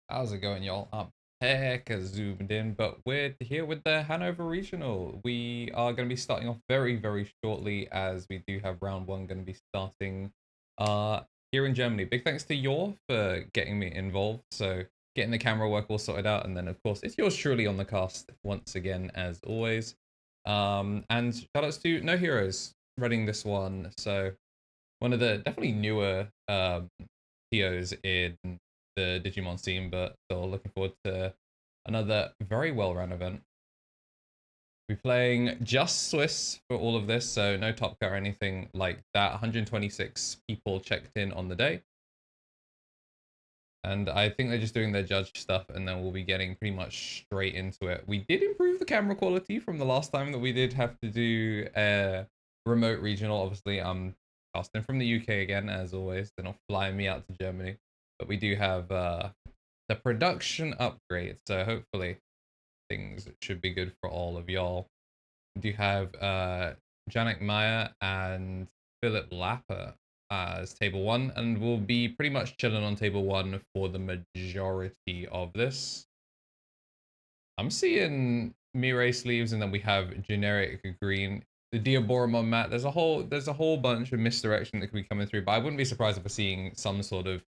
How's it going, y'all? I'm hecka zoomed in, but we're here with the Hannover Regional. We are going to be starting off very shortly, as we do have round one going to be starting here in Germany. Big thanks to Yor for getting me involved, so getting the camera work all sorted out, and then of course it's yours truly on the cast once again, as always. And shoutouts to noHEROES running this one, so one of the definitely newer TOs in the Digimon scene, but still looking forward to another very well-run event. We're playing just Swiss for all of this, so no top cut or anything like that. 126 people checked in on the day. And I think they're just doing their judge stuff, and then we'll be getting pretty much straight into it. We did improve the camera quality from the last time that we did have to do a remote regional. Obviously, I'm casting from the UK again, as always. They're not flying me out to Germany. But we do have the production upgrade, so hopefully things should be good for all of y'all. We do have Janek Meyer and Philip Lapper as table one, and we'll be pretty much chilling on table one for the majority of this. I'm seeing Mirai sleeves, and then we have generic green. The Diaboromon mat. There's a whole bunch of misdirection that could be coming through, but I wouldn't be surprised if we're seeing some sort of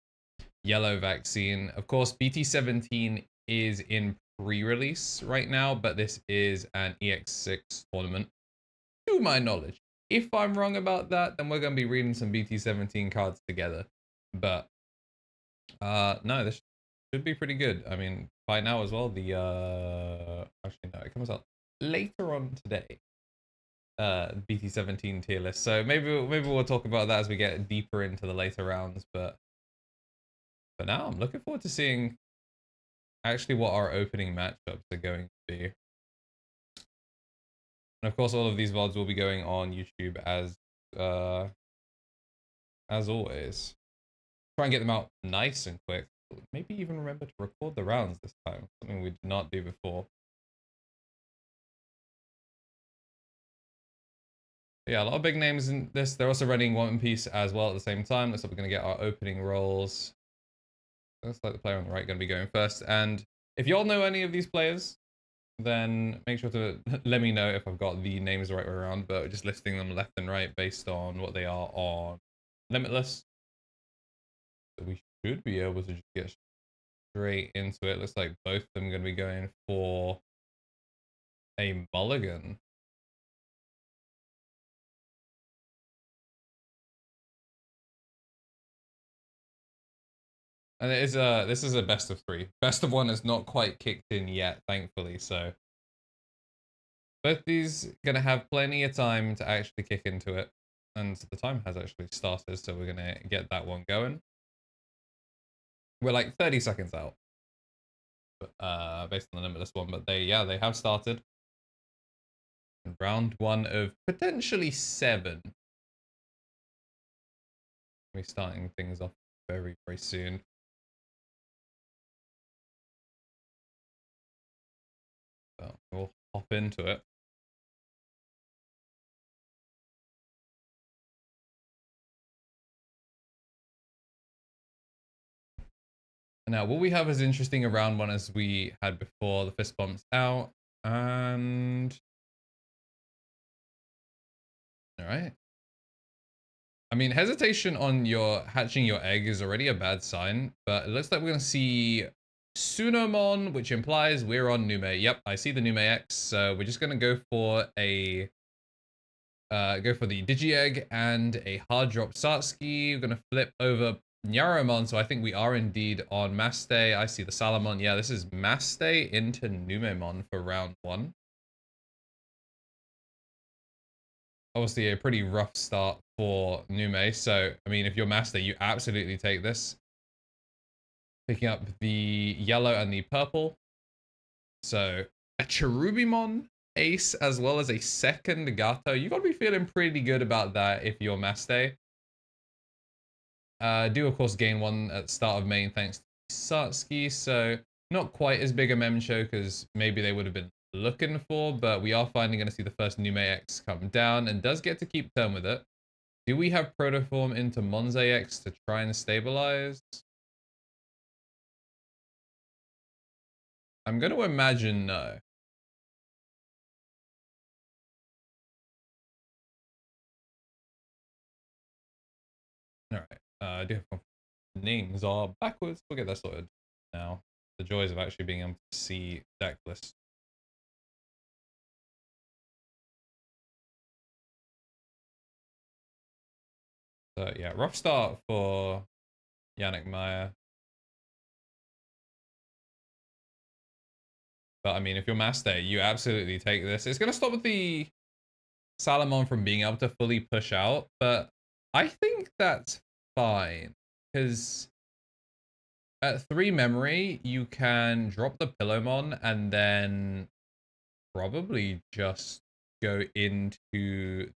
yellow vaccine. Of course, BT17 is in pre-release right now, but this is an EX6 tournament, to my knowledge. If I'm wrong about that, then we're going to be reading some BT17 cards together. But no, this should be pretty good. I mean, by now as well, the actually no, it comes out later on today. BT17 tier list. So maybe we'll talk about that as we get deeper into the later rounds, but for now, I'm looking forward to seeing actually what our opening matchups are going to be. And of course, all of these VODs will be going on YouTube as always. Try and get them out nice and quick. Maybe even remember to record the rounds this time, something we did not do before. But yeah, a lot of big names in this. They're also running One Piece as well at the same time. Looks like we're going to get our opening rolls. Looks like the player on the right going to be going first. And if y'all know any of these players, then make sure to let me know if I've got the names the right way around, but just listing them left and right based on what they are on Limitless. So we should be able to just get straight into it. Looks like both of them are going to be going for a mulligan. And it is this is a best of three. Best of one is not quite kicked in yet, thankfully, so both these gonna have plenty of time to actually kick into it. And the time has actually started, so we're gonna get that one going. We're like 30 seconds out. Based on the limitless one, but they have started. Round one of potentially 7. We're starting things off very soon. So we'll hop into it. Now, what we have is interesting a round one as we had before. The fist bumps out, and all right. I mean, hesitation on your hatching your egg is already a bad sign, but it looks like we're gonna see Numemon, which implies we're on Nume. Yep, I see the Nume X. So we're just gonna go for a the Digi Egg and a hard drop Satsuki. We're gonna flip over Nyaromon, so I think we are indeed on Maste. I see the Salamon. Yeah, this is Maste into Numemon for round one. Obviously a pretty rough start for Nume. So, I mean, if you're Master, you absolutely take this. Picking up the yellow and the purple. So, a Cherubimon ace as well as a second Gato. You got to be feeling pretty good about that if you're Master. Do, of course, gain 1 at the start of main thanks to Satsuki. So, not quite as big a mem show because maybe they would have been looking for, but we are finally going to see the first Nume X come down and does get to keep turn with it. Do we have Protoform into Monze X to try and stabilize? I'm going to imagine no. All right. I do have names are backwards. We'll get that sorted now. The joys of actually being able to see deck lists. So yeah, rough start for Yannick Meyer. But I mean, if you're Master, you absolutely take this. It's going to stop the Salomon from being able to fully push out, but I think that's fine because at 3 memory, you can drop the Pillowmon and then probably just go into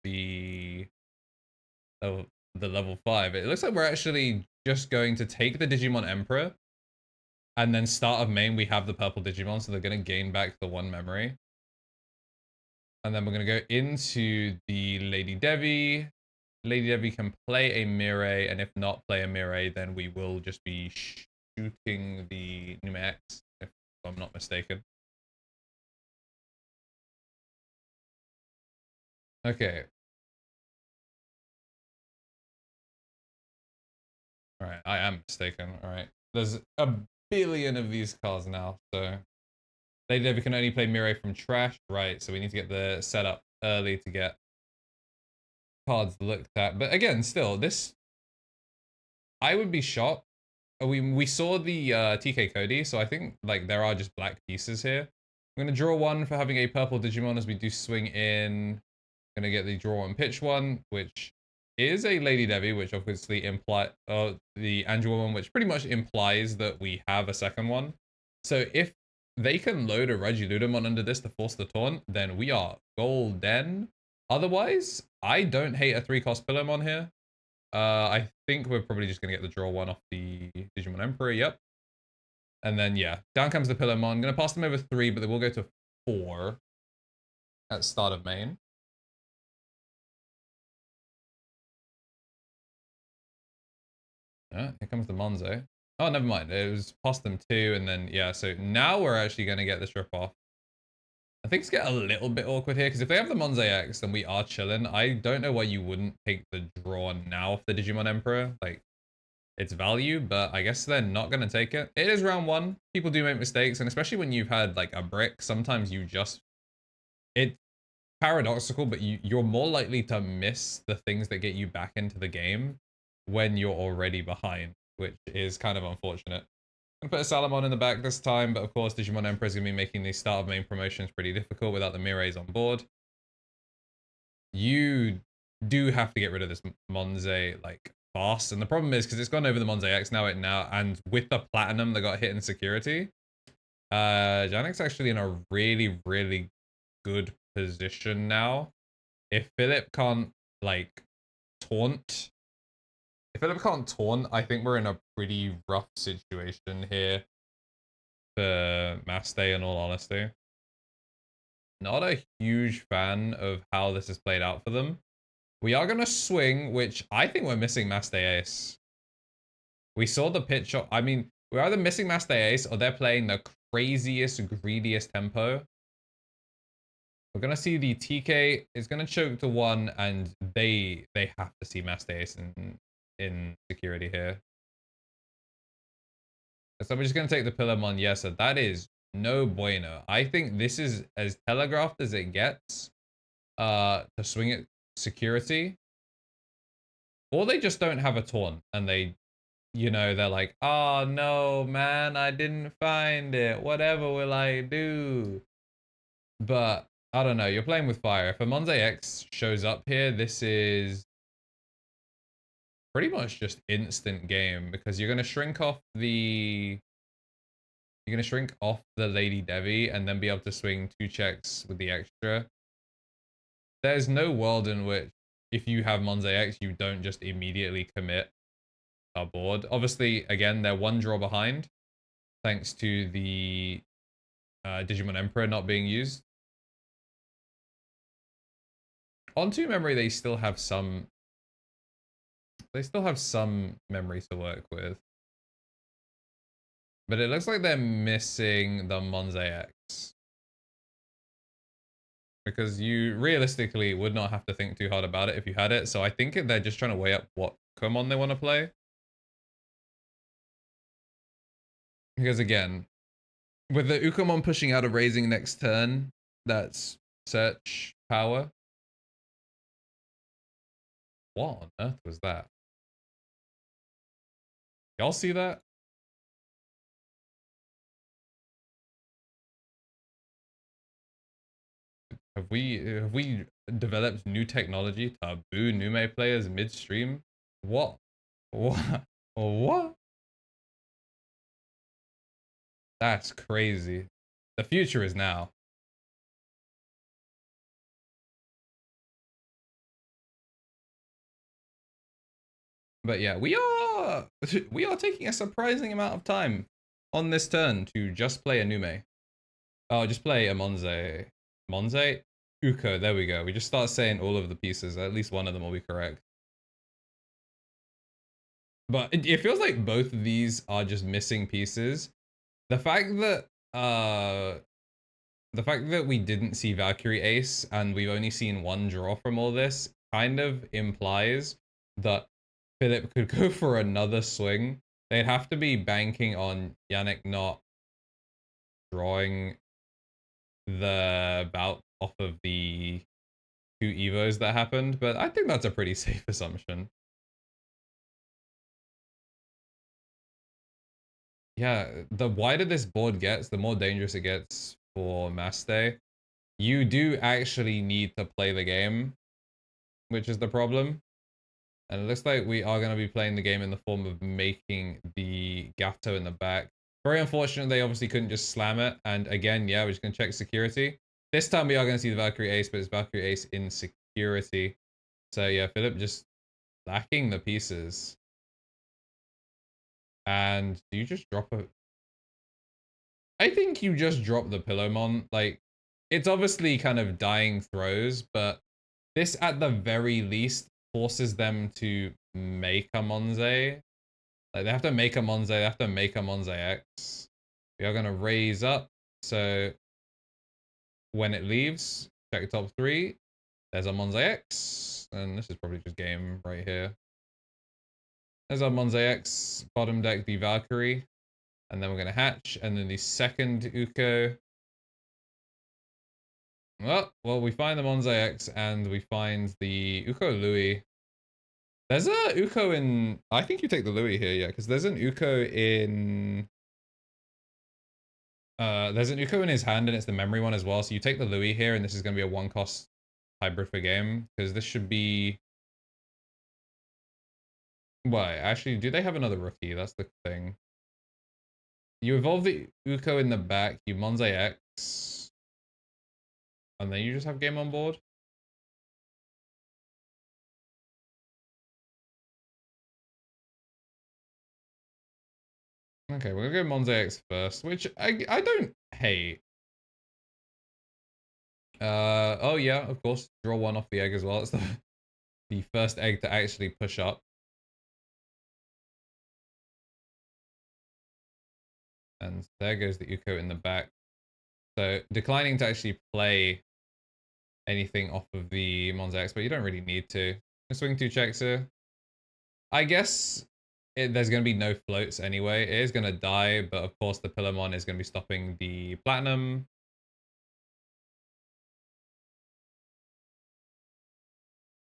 uh, the level 5. It looks like we're actually just going to take the Digimon Emperor and then start of main, we have the purple Digimon, so they're going to gain back the 1 memory. And then we're going to go into the Lady Devi. Lady Devi can play a Mirage, and if not play a Mirage, then we will just be shooting the Numemon, if I'm not mistaken. Okay. Alright, I am mistaken. Alright. There's a billion of these cards now, so... Lady Devi can only play Mirage from trash. Right, so we need to get the setup early to get cards looked at. But again, still, this... I would be shocked. We saw the TK Cody, so I think like there are just black pieces here. I'm going to draw 1 for having a purple Digimon as we do swing in. Going to get the draw and pitch 1, which is a Lady Devi, which obviously implies the Angel one, which pretty much implies that we have a second one. So if they can load a Regiludamon under this to force the taunt, then we are golden. Otherwise, I don't hate a 3-cost Pillowmon here. I think we're probably just going to get the draw 1 off the Digimon Emperor, yep. And then, yeah, down comes the Pillowmon. I'm going to pass them over 3, but they will go to 4 at start of main. Here comes the Monzo. Oh, never mind. It was past them 2, and then, yeah, so now we're actually going to get this rip off. Things get a little bit awkward here, because if they have the Monzo X, then we are chilling. I don't know why you wouldn't take the draw now off the Digimon Emperor. Like, its value, but I guess they're not going to take it. It is round 1. People do make mistakes, and especially when you've had, like, a brick, sometimes you just... It's paradoxical, but you're more likely to miss the things that get you back into the game when you're already behind, which is kind of unfortunate. I'm gonna put a Salomon in the back this time, but of course Digimon Emperor is going to be making the start of main promotions pretty difficult without the Mirages on board. You do have to get rid of this Monze, like, fast, and the problem is, because it's gone over the Monze X now, and with the Platinum that got hit in security, Janik's actually in a really, really good position now. If Philip can't, like, taunt, I think we're in a pretty rough situation here for Maste, in all honesty. Not a huge fan of how this has played out for them. We are going to swing, which I think we're missing Maste Ace. We saw the pitch. I mean, we're either missing Maste Ace or they're playing the craziest, greediest tempo. We're going to see the TK is going to choke to 1, and they have to see Maste Ace in security here. So we're just going to take the Pillowmon. Yes, so that is no bueno. I think this is as telegraphed as it gets to swing it security. Or they just don't have a taunt, and they, you know, they're like, oh no, man, I didn't find it. Whatever will I do? But I don't know. You're playing with fire. If a Monze X shows up here, this is pretty much just instant game, because you're going to shrink off the... You're going to shrink off the Lady Devi and then be able to swing 2 checks with the extra. There's no world in which, if you have Monze X, you don't just immediately commit our board. Obviously, again, they're 1 draw behind, thanks to the Digimon Emperor not being used. On 2 memory, they still have some memory to work with. But it looks like they're missing the Monze X. Because you realistically would not have to think too hard about it if you had it. So I think they're just trying to weigh up what Komon they want to play. Because again, with the Ukomon pushing out a raising next turn, that's search power. What on earth was that? Y'all see that? Have we developed new technology to boo Nume players midstream? What? What? What? That's crazy. The future is now. But yeah, we are taking a surprising amount of time on this turn to just play a Nume. Oh, just play a Monze. Monze? Uko, there we go. We just start saying all of the pieces. At least one of them will be correct. But it feels like both of these are just missing pieces. The fact that we didn't see Valkyrie Ace and we've only seen one draw from all this kind of implies that Philip could go for another swing. They'd have to be banking on Yannick not drawing the bout off of the two Evos that happened, but I think that's a pretty safe assumption. Yeah, the wider this board gets, the more dangerous it gets for Maste. You do actually need to play the game, which is the problem. And it looks like we are going to be playing the game in the form of making the Gato in the back. Very unfortunate they obviously couldn't just slam it. And again, yeah, we're just going to check security. This time we are going to see the Valkyrie Ace, but it's Valkyrie Ace in security. So yeah, Philip just lacking the pieces. And do you just drop a... I think you just drop the Pillowmon. Like, it's obviously kind of dying throws, but this at the very least forces them to make a Monze. Like, they have to make a Monze, they have to make a Monze X. We are going to raise up. So when it leaves, check top 3. There's a Monze X. And this is probably just game right here. There's our Monze X. Bottom deck, the Valkyrie. And then we're going to hatch. And then the second Uko. Well, we find the Monze X and we find the Uko Louis. There's a Uko in... I think you take the Louis here, yeah. Because there's an Uko in... there's an Uko in his hand and it's the memory one as well. So you take the Louis here and this is going to be a 1-cost hybrid for game. Because this should be... Why? Actually, do they have another rookie? That's the thing. You evolve the Uko in the back, you Monze X, and then you just have game on board. Okay, we're gonna go Monze X first, which I don't hate. Oh yeah, of course, draw one off the egg as well. It's the first egg to actually push up. And there goes the Uko in the back. So declining to actually play anything off of the Monze X, but you don't really need to. Swing 2 checks here. I guess there's going to be no floats anyway. It is going to die, but of course the Pillowmon is going to be stopping the Platinum.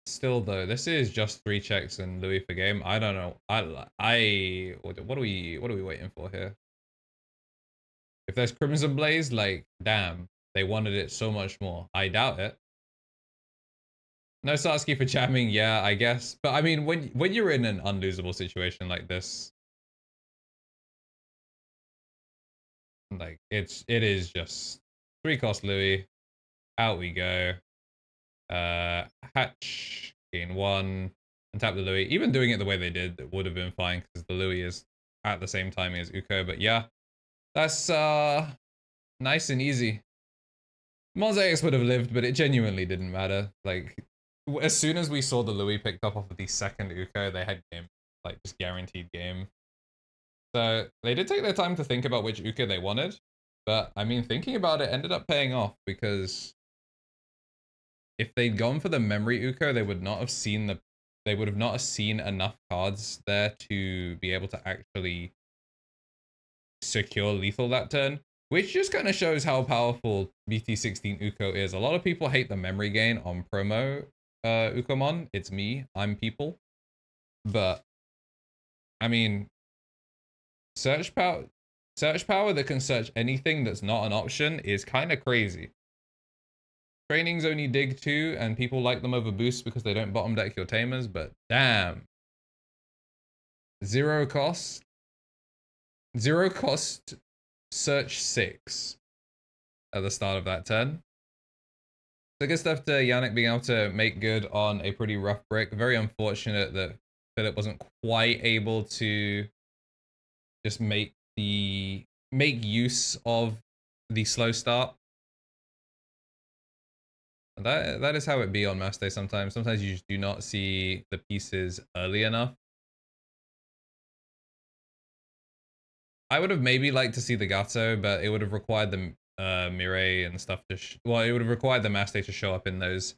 Still though, this is just 3 checks and Louis for game. I don't know. What are we waiting for here? If there's Crimson Blaze, like, damn, they wanted it so much more. I doubt it. No Satsuki for jamming, yeah, I guess. But I mean, when you're in an unlosable situation like this, like it is just 3-cost Louis. Out we go. Hatch, gain 1, and tap the Louis. Even doing it the way they did would have been fine because the Louis is at the same timing as Uko. But yeah, that's nice and easy. Mosaics would have lived, but it genuinely didn't matter. Like, as soon as we saw the Louis picked up off of the second Uko, they had game. Like, just guaranteed game. So they did take their time to think about which Uka they wanted, but I mean, thinking about it ended up paying off because if they'd gone for the memory Uka, they would not have seen they would have not seen enough cards there to be able to actually secure lethal that turn, which just kind of shows how powerful BT16 Uko is. A lot of people hate the memory gain on promo Ukomon. It's me, I'm people. But I mean, search power that can search anything that's not an option is kind of crazy. Trainings only dig 2 and people like them over boosts because they don't bottom deck your tamers, but damn. Zero cost search 6 at the start of that turn. So good stuff to Yannick being able to make good on a pretty rough brick. Very unfortunate that Philip wasn't quite able to just make use of the slow start. That is how it be on Mass Day sometimes. Sometimes you just do not see the pieces early enough. I would have maybe liked to see the Gato, but it would have required the Mirai and stuff to well, it would have required the Mass Day to show up in those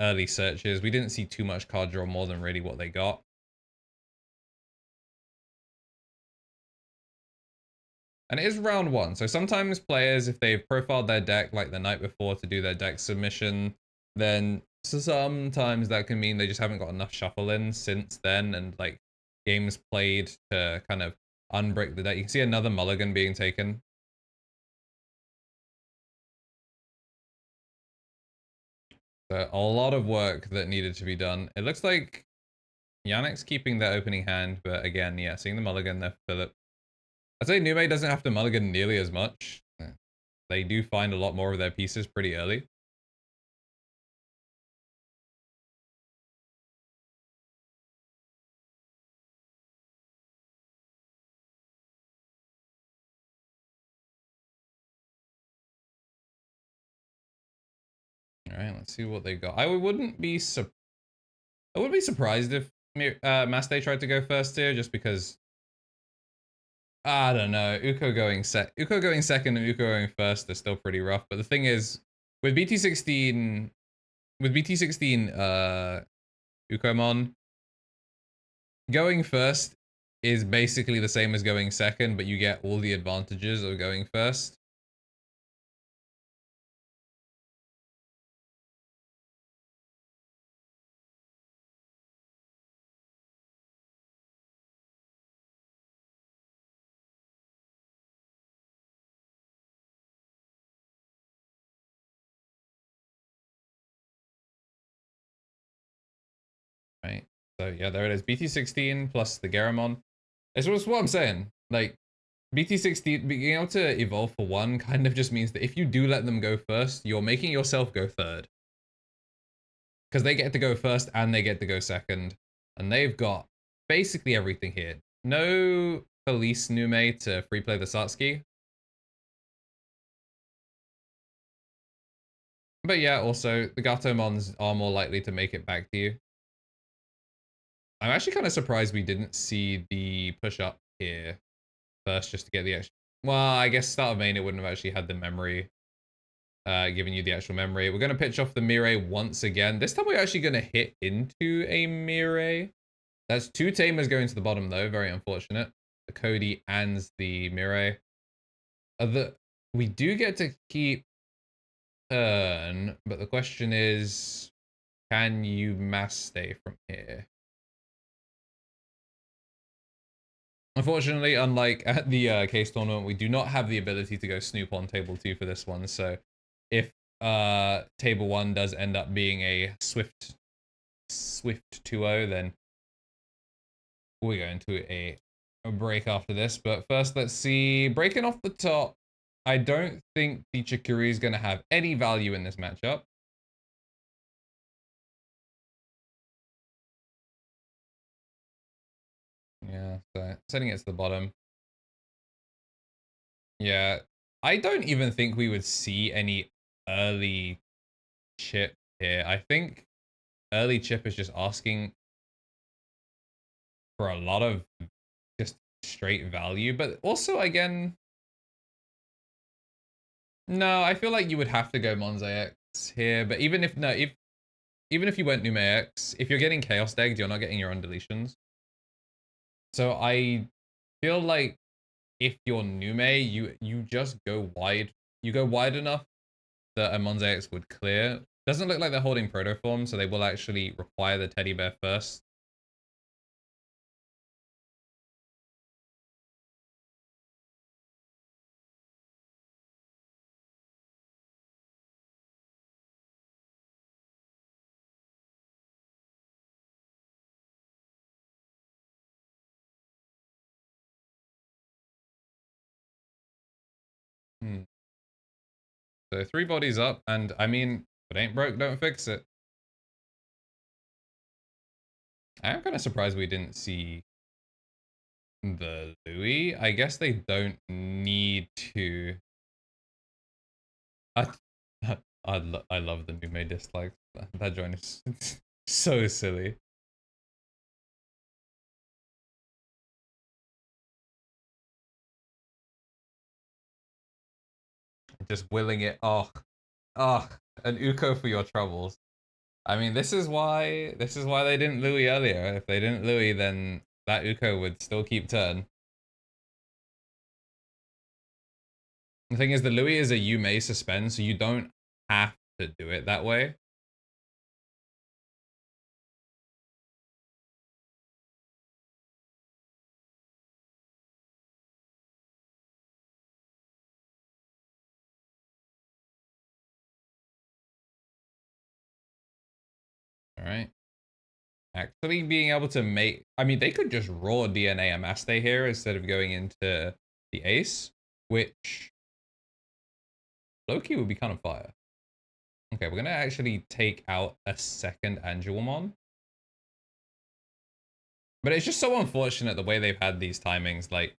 early searches. We didn't see too much card draw more than really what they got. And it is round 1, so sometimes players, if they've profiled their deck like the night before to do their deck submission, then sometimes that can mean they just haven't got enough shuffle in since then, and like games played to kind of unbrick the deck. You can see another mulligan being taken. So a lot of work that needed to be done. It looks like Yannick's keeping their opening hand, but again, yeah, seeing the mulligan there for Philip. I'd say Nume doesn't have to mulligan nearly as much. They do find a lot more of their pieces pretty early. All right, let's see what they got. I wouldn't be surprised if Maste tried to go first here, just because I don't know. Uko going second and Uko going first are still pretty rough. But the thing is, with BT16 Ukomon, going first is basically the same as going second, but you get all the advantages of going first. Right. So yeah, there it is. BT16 plus the Garamon. It's what I'm saying. Like, BT16 being able to evolve for 1 kind of just means that if you do let them go first, you're making yourself go third. Because they get to go first and they get to go second. And they've got basically everything here. No police Nume to free play the Satsuki. But yeah, also, the Gatomons are more likely to make it back to you. I'm actually kind of surprised we didn't see the push up here first just to get the extra. Well, I guess start of main, it wouldn't have actually had the memory, giving you the actual memory. We're going to pitch off the Mirai once again. This time we're actually going to hit into a Mirai. That's 2 Tamers going to the bottom, though. Very unfortunate. The Cody and the Mirai. We do get to keep turn, but the question is, can you mass stay from here? Unfortunately, unlike at the case tournament, we do not have the ability to go snoop on table 2 for this one. So if table 1 does end up being a swift 2-0, then we go into a break after this. But first, let's see. Breaking off the top, I don't think the Chikuri is going to have any value in this matchup. Yeah, so setting it to the bottom. Yeah, I don't even think we would see any early chip here. I think early chip is just asking for a lot of just straight value. But also, again, no, I feel like you would have to go Mons EX here. But even if, no, even if you went Nume EX, if you're getting Chaos Degged, you're not getting your own deletions. So I feel like if you're Nume, you just go wide. You go wide enough that a Mons EX would clear. Doesn't look like they're holding Protoform, so they will actually require the Teddy Bear first. So 3 bodies up, and I mean, if it ain't broke, don't fix it. I am kind of surprised we didn't see the Louis. I guess they don't need to. I I love the Nume dislikes. That joint is so silly. Just willing it. Oh, an Uko for your troubles. I mean, this is why they didn't Louis earlier. If they didn't Louis, then that Uko would still keep turn. The thing is, the Louis is a you may suspend, so you don't have to do it that way. All right. Actually being able to make, I mean, they could just raw DNA a Maste here instead of going into the Ace, which Loki would be kind of fire. Okay, we're gonna actually take out a second Angelmon. But it's just so unfortunate the way they've had these timings. Like,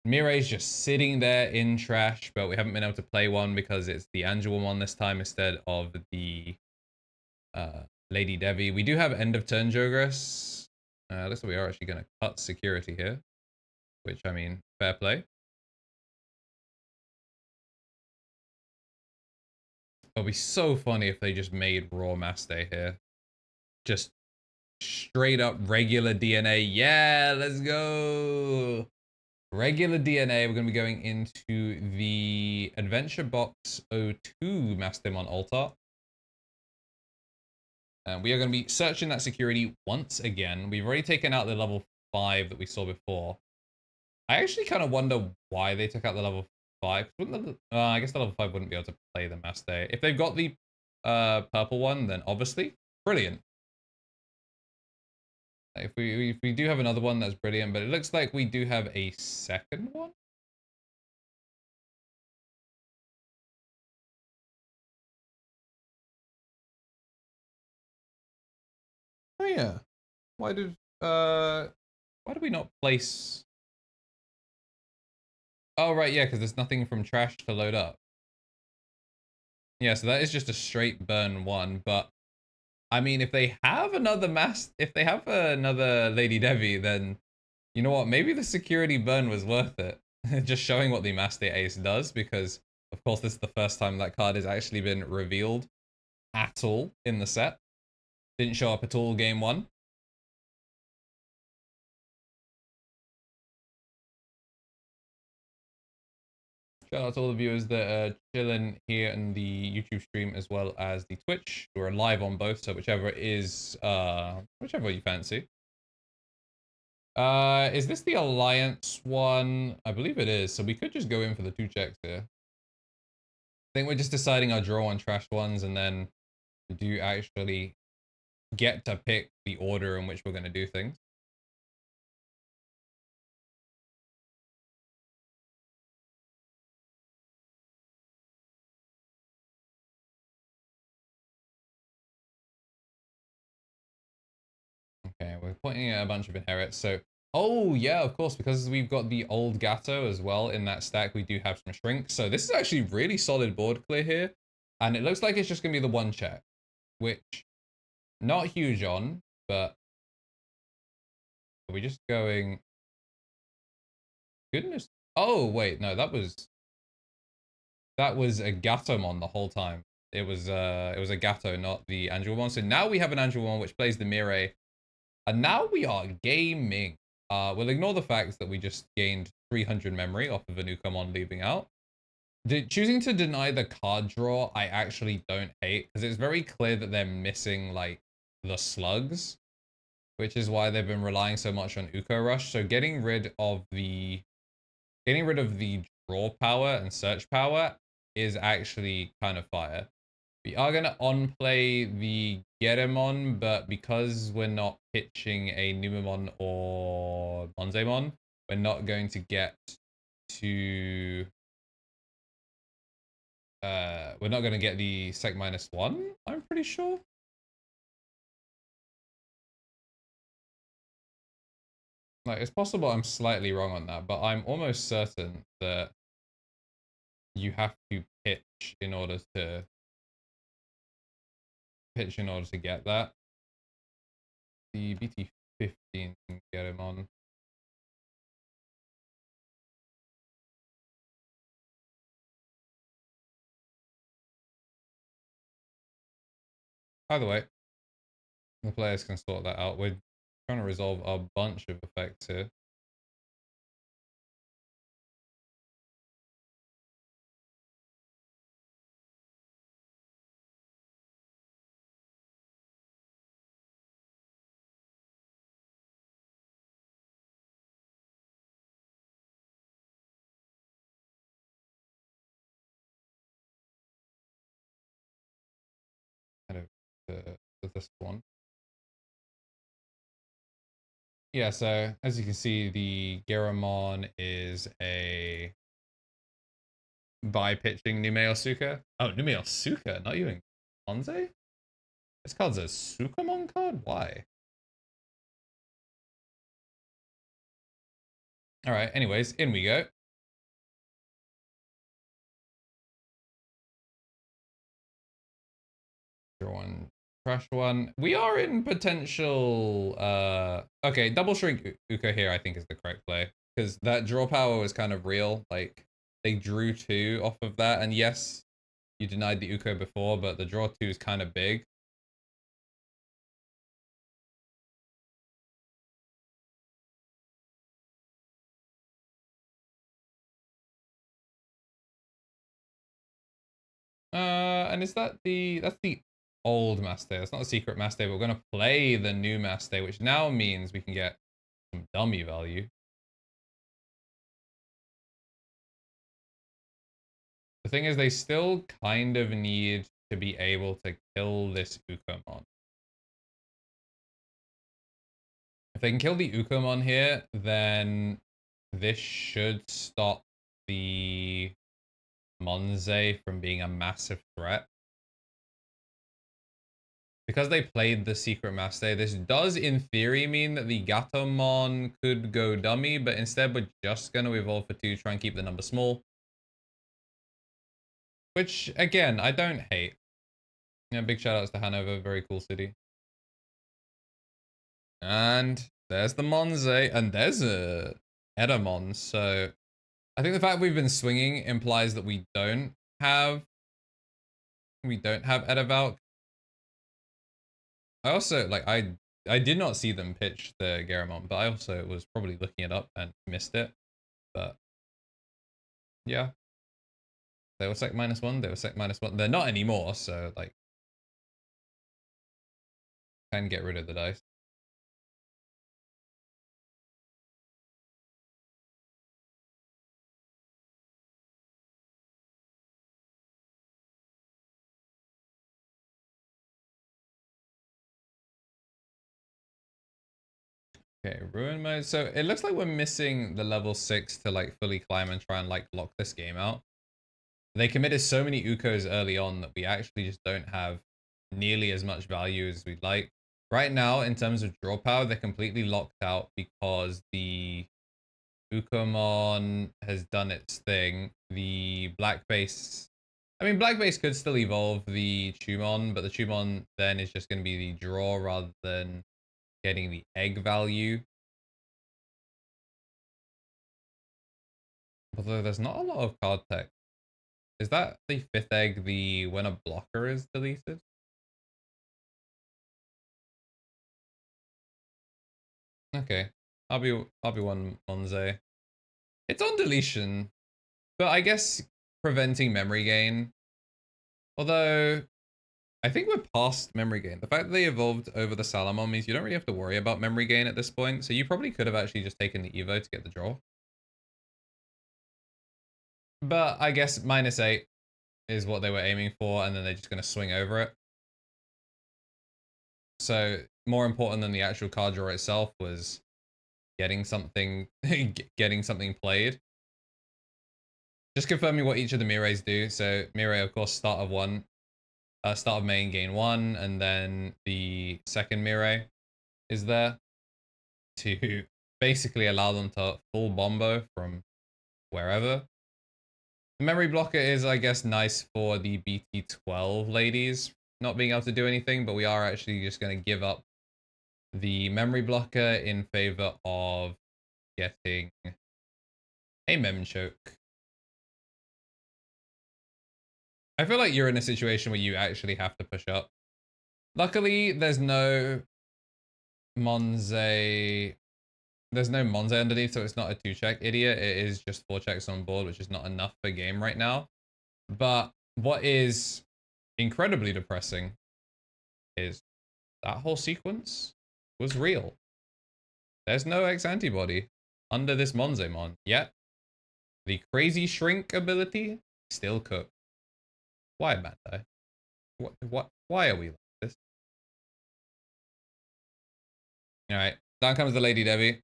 Mirage just sitting there in trash, but we haven't been able to play one because it's the Angelmon this time instead of the Lady Devi. We do have end of turn Jogress. Looks like we are actually going to cut security here, which, I mean, fair play. It'll be so funny if they just made Raw Maste here. Just straight up regular DNA. Yeah, let's go. Regular DNA. We're going to be going into the Adventure Box 02 Mastemon Altar. And we are going to be searching that security once again. We've already taken out the level 5 that we saw before. I actually kind of wonder why they took out the level 5. I guess the level 5 wouldn't be able to play the Maste. If they've got the purple one, then obviously, brilliant. If we do have another one, that's brilliant. But it looks like we do have a second one. Oh yeah. Why did we not place? Oh right, yeah, because there's nothing from trash to load up. Yeah, so that is just a straight burn one. But I mean, if they have another if they have another Lady Devi, then you know what? Maybe the security burn was worth it. Just showing what the Master Ace does, because of course this is the first time that card has actually been revealed at all in the set. Didn't show up at all game 1. Shout out to all the viewers that are chilling here in the YouTube stream as well as the Twitch. We're live on both, so whichever is whichever you fancy. Is this the Alliance one? I believe it is, so we could just go in for the 2 checks here. I think we're just deciding our draw on trash ones, and then we do actually get to pick the order in which we're going to do things. Okay, we're pointing at a bunch of inherits. So, oh yeah, of course, because we've got the old Gato as well in that stack, we do have some shrink. So this is actually really solid board clear here. And it looks like it's just going to be the 1 check, which not huge on, but are we just going... Goodness. Oh, wait, no, that was a Gatomon the whole time. It was a Gato, not the Angelmon. So now we have an Angelmon which plays the Mirage. And now we are gaming. We'll ignore the fact that we just gained 300 memory off of a Numemon leaving out. Choosing to deny the card draw, I actually don't hate, because it's very clear that they're missing, like, the slugs, which is why they've been relying so much on Uko Rush. So getting rid of the draw power and search power is actually kind of fire. We are going to on-play the Getemon, but because we're not pitching a Numemon or Monzemon, we're not going to get to... we're not going to get the Sec -1, I'm pretty sure. Like, it's possible I'm slightly wrong on that, but I'm almost certain that you have to pitch in order to get that. The BT15 can get him on. By the way, the players can sort that out. We're trying to resolve a bunch of effects here. Kind of to this one. Yeah, so as you can see, the Gaogamon is a by pitching Numeosuka. Oh, Numeosuka, not even Ponze? This card's a Sukamon card? Why? Alright, anyways, in we go. Draw one, trash one. We are in potential okay, double shrink Uka here I think is the correct play. Because that draw power was kind of real. Like, they drew 2 off of that, and yes, you denied the Uko before, but the draw 2 is kind of big. And is that that's the old Master. It's not a secret Master, but we're gonna play the new Master, which now means we can get some dummy value. The thing is, they still kind of need to be able to kill this Ukomon. If they can kill the Ukomon here, then this should stop the Monze from being a massive threat. Because they played the Secret Master, this does in theory mean that the Gatomon could go dummy, but instead we're just going to evolve for 2, try and keep the number small. Which, again, I don't hate. Yeah, big shout outs to Hannover, very cool city. And there's the Monze, and there's a Edamon, so I think the fact we've been swinging implies that we don't have Edavalk. I also, like, I did not see them pitch the Garamon, but I also was probably looking it up and missed it. But yeah, they were Sec -1, they were Sec -1. They're not anymore, so like, can get rid of the dice. Okay, ruin mode. So it looks like we're missing the level 6 to like fully climb and try and like lock this game out. They committed so many Ukos early on that we actually just don't have nearly as much value as we'd like. Right now, in terms of draw power, they're completely locked out because the Ukomon has done its thing. The black base... I mean, black base could still evolve the Tumon, but the Tumon then is just going to be the draw rather than getting the egg value. Although there's not a lot of card tech. Is that the 5th egg the when a blocker is deleted? Okay. I'll be one Monze. It's on deletion, but I guess preventing memory gain. Although I think we're past memory gain. The fact that they evolved over the Salamon means you don't really have to worry about memory gain at this point. So you probably could have actually just taken the Evo to get the draw. But I guess -8 is what they were aiming for, and then they're just going to swing over it. So more important than the actual card draw itself was getting something getting something played. Just confirming what each of the Miraes do. So Mirai, of course, start of main, gain 1, and then the second Mirai is there to basically allow them to full bombo from wherever. The memory blocker is, I guess, nice for the BT12 ladies not being able to do anything, but we are actually just going to give up the memory blocker in favor of getting a mem choke. I feel like you're in a situation where you actually have to push up. Luckily, there's no Monze. There's no Monze underneath, so it's not a 2-check idiot. It is just 4 checks on board, which is not enough for game right now. But what is incredibly depressing is that whole sequence was real. There's no X antibody under this Monzemon, yet the crazy shrink ability still cooked. Why, Bandai? Why are we like this? Alright, down comes the Lady Devi.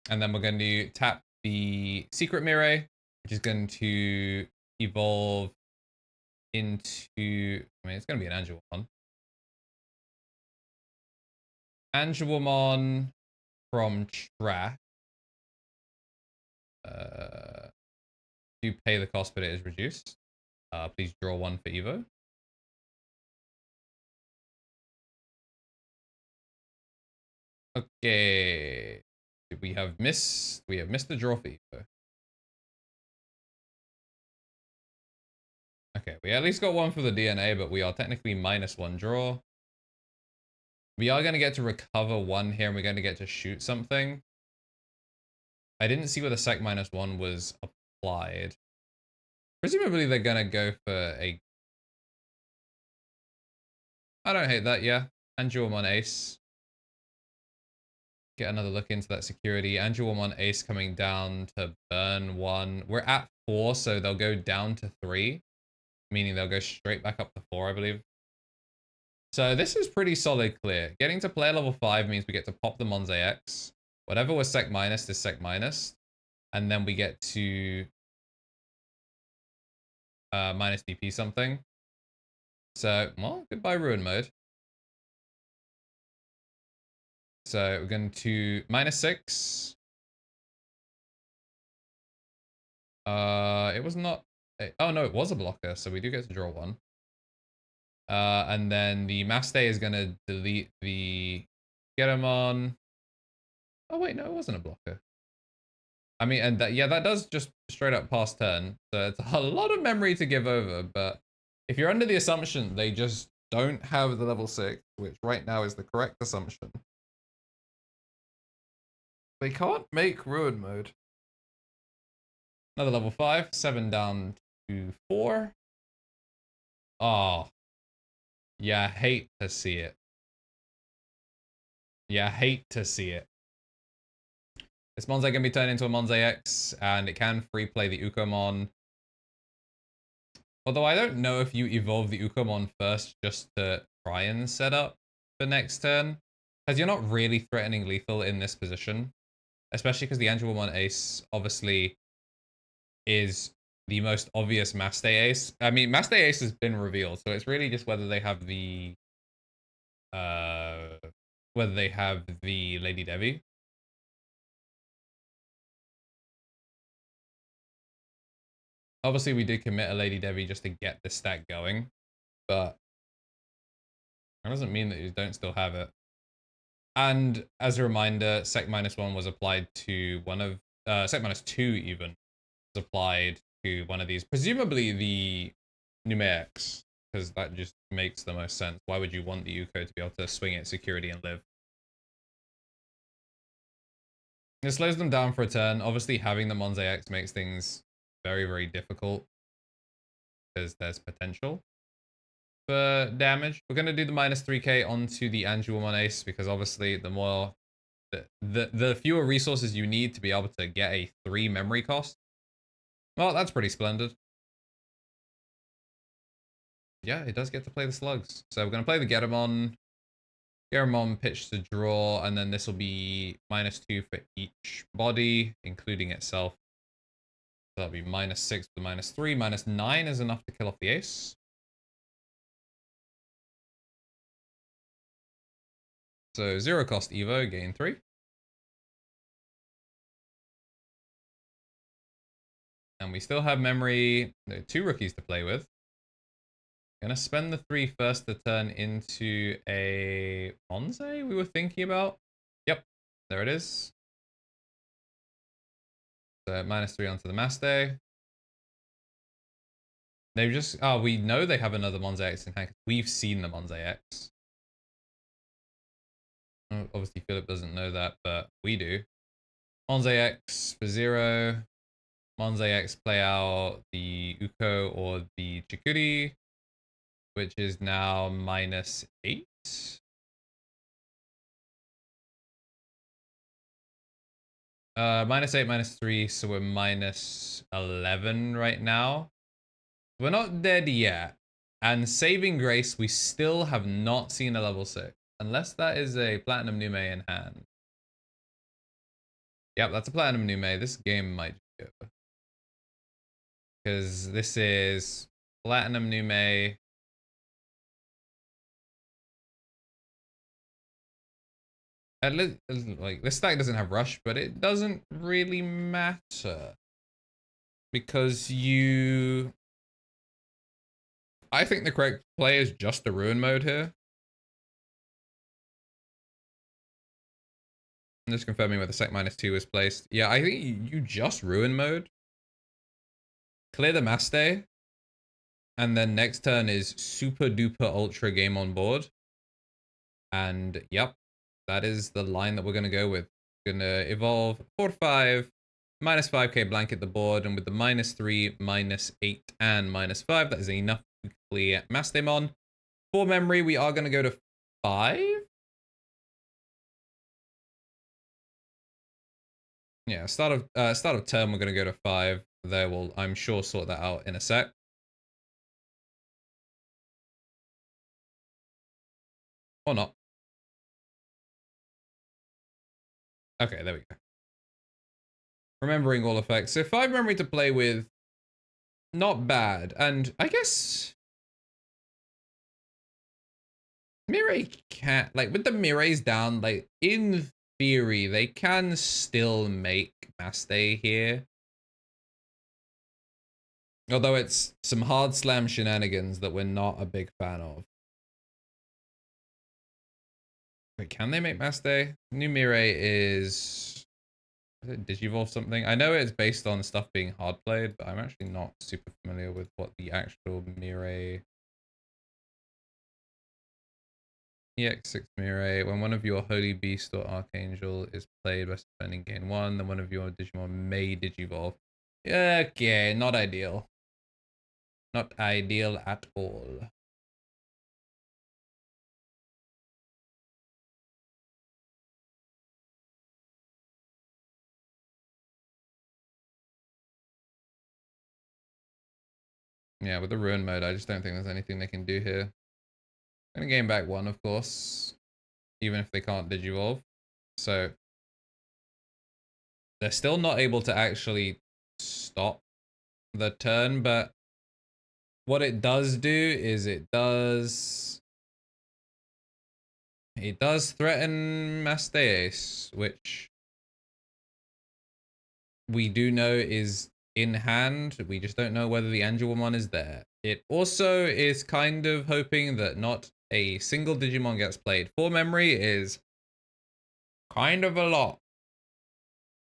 And then we're going to tap the Secret Mirai, which is going to evolve into... I mean, it's going to be an Angelomon. Angelomon from track. Do pay the cost, but it is reduced. Please draw 1 for Evo. Okay. We have missed the draw for Evo. Okay, we at least got 1 for the DNA, but we are technically -1 draw. We are going to get to recover 1 here, and we're going to get to shoot something. I didn't see where the sec -1 was applied. Presumably they're going to go for a... I don't hate that, yeah. Angelomon Ace. Get another look into that security. Angelomon Ace coming down to burn 1. We're at 4, so they'll go down to 3. Meaning they'll go straight back up to 4, I believe. So this is pretty solid clear. Getting to player level 5 means we get to pop the Monze X. Whatever was sec minus is sec minus. And then we get to minus DP something. So, well, goodbye ruin mode. So we're going to -6. It was not... Oh no, it was a blocker, so we do get to draw 1. And then the Maste is going to delete the Getamon. Oh wait, no, it wasn't a blocker. I mean, and that, yeah, that does just straight up pass turn. So it's a lot of memory to give over, but if you're under the assumption they just don't have the level 6, which right now is the correct assumption, they can't make ruin mode. Another level 5, 7 down to 4. Oh, yeah, hate to see it. Yeah, hate to see it. This Monze can be turned into a Monze X, and it can free play the Ukomon. Although I don't know if you evolve the Ukomon first just to try and set up for next turn, because you're not really threatening lethal in this position. Especially because the Angelomon Ace obviously is the most obvious Maste Ace. I mean, Maste Ace has been revealed, so it's really just whether they have the Lady Devi. Obviously, we did commit a Lady Devi just to get the stack going, but that doesn't mean that you don't still have it. And as a reminder, sec -1 was applied to one of sec -2 even supplied to one of these, presumably the Numemon, because that just makes the most sense. Why would you want the Uko to be able to swing it security and live? It slows them down for a turn. Obviously, having the Monze X makes things very, very difficult because there's potential for damage. We're going to do the minus 3k onto the Angelomon Ace because obviously the more the fewer resources you need to be able to get a 3 memory cost. Well, that's pretty splendid. Yeah, it does get to play the slugs. So we're going to play the gaogamon. Gaogamon pitch to draw, and then this will be -2 for each body, including itself. So that'll be -6 to -3. -9 is enough to kill off the ace. So 0 cost Evo, gain 3. And we still have memory, 2 rookies to play with. Gonna spend the 3 first to turn into a Monze we were thinking about. Yep, there it is. So -3 onto the Maste. They've just, oh, we know they have another Monze X in hand. We've seen the Monze X. Obviously Philip doesn't know that, but we do. Monze X for 0. Monze X play out the Uko or the Chikuri, which is now -8. -8, -3, so we're -11 right now. We're not dead yet. And saving grace, we still have not seen a level 6. Unless that is a Platinum Nume in hand. Yep, that's a Platinum Nume. This game might go. Because this is Platinum Nume. Like, this stack doesn't have Rush, but it doesn't really matter. Because I think the correct play is just the Ruin mode here. I'm just confirming where the sec -2 is placed. Yeah, I think you just Ruin mode. Clear the Maste. And then next turn is super duper ultra game on board. And yep, that is the line that we're going to go with. We're going to evolve 4-5, -5k blanket the board. And with the -3, -8, and -5, that is enough to clear Mastemon. For memory, we are going to go to 5. Yeah, start of turn, we're going to go to 5. They will, I'm sure, sort that out in a sec. Or not. Okay, there we go. Remembering all effects. So 5 memory to play with. Not bad. And I guess Mirage can't, like, with the Mirages down, like, in theory, they can still make Maste here. Although it's some hard slam shenanigans that we're not a big fan of. Wait, can they make Maste? New Mirage is it Digivolve something? I know it's based on stuff being hard played, but I'm actually not super familiar with what the actual Mirage. EX6 Mirage. When one of your Holy Beast or Archangel is played by spending gain 1, then one of your Digimon may Digivolve. Okay, not ideal. Not ideal at all. Yeah, with the Ruin mode, I just don't think there's anything they can do here. I'm gonna gain back 1, of course, even if they can't Digivolve. So they're still not able to actually stop the turn, but what it does do is it does threaten Masteus, which we do know is in hand. We just don't know whether the Angelomon is there. It also is kind of hoping that not a single Digimon gets played. 4 memory is kind of a lot.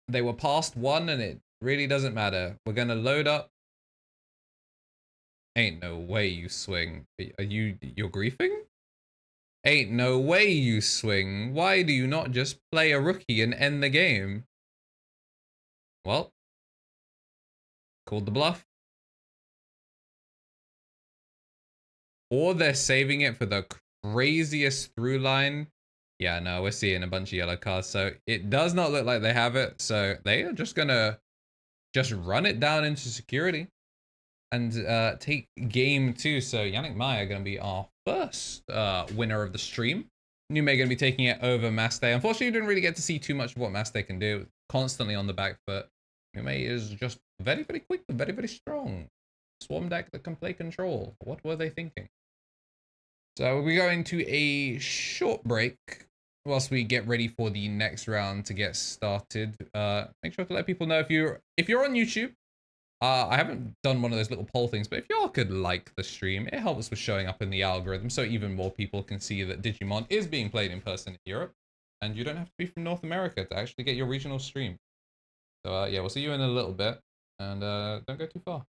They were past 1 and it Really doesn't matter. We're gonna load up. Ain't no way you swing. Are you're griefing? Ain't no way you swing. Why do you not just play a rookie and end the game? Well, called the bluff. Or they're saving it for the craziest through line. Yeah, no, we're seeing a bunch of yellow cards. So it does not look like they have it. So they are just gonna just run it down into security and take game 2. So Yannick Meyer going to be our first winner of the stream. Nume going to be taking it over Maste. Unfortunately, we didn't really get to see too much of what Maste can do. Constantly on the back foot. Nume is just very, very quick, but very, very strong. Swarm deck that can play control. What were they thinking? So we're going to a short break whilst we get ready for the next round to get started. Make sure to let people know if you're on YouTube. I haven't done one of those little poll things, but if y'all could like the stream, it helps with showing up in the algorithm so even more people can see that Digimon is being played in person in Europe. And you don't have to be from North America to actually get your regional stream. So yeah, we'll see you in a little bit. And don't go too far.